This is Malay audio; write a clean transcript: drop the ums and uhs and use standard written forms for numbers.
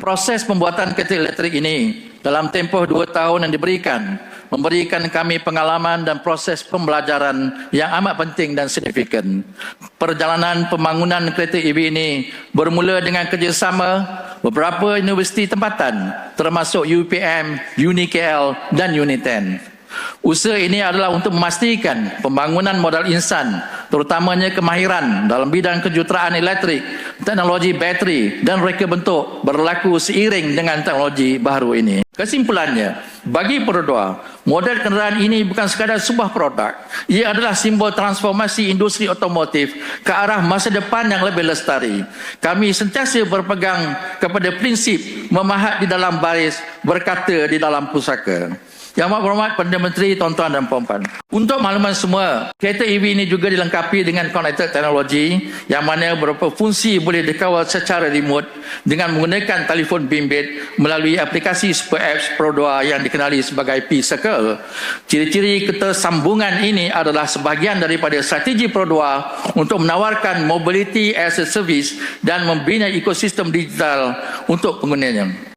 Proses pembuatan kereta elektrik ini dalam tempoh 2 tahun yang memberikan kami pengalaman dan proses pembelajaran yang amat penting dan signifikan. Perjalanan pembangunan kereta EV ini bermula dengan kerjasama beberapa universiti tempatan termasuk UPM, UniKL dan Uniten. Usaha ini adalah untuk memastikan pembangunan modal insan, terutamanya kemahiran dalam bidang kejuruteraan elektrik, teknologi bateri dan reka bentuk berlaku seiring dengan teknologi baru ini. Kesimpulannya, bagi Perodua, model kenderaan ini bukan sekadar sebuah produk. Ia adalah simbol transformasi industri otomotif ke arah masa depan yang lebih lestari. Kami sentiasa berpegang kepada prinsip memahat di dalam baris, berkata di dalam pusaka. Yang amat berhormat Perdana Menteri, tuan-tuan dan puan-puan. Untuk makluman semua, kereta EV ini juga dilengkapi dengan connected teknologi yang mana beberapa fungsi boleh dikawal secara remote dengan menggunakan telefon bimbit melalui aplikasi super apps Perodua yang dikenali sebagai P-Circle. Ciri-ciri ketersambungan ini adalah sebahagian daripada strategi Perodua untuk menawarkan mobility as a service dan membina ekosistem digital untuk penggunanya.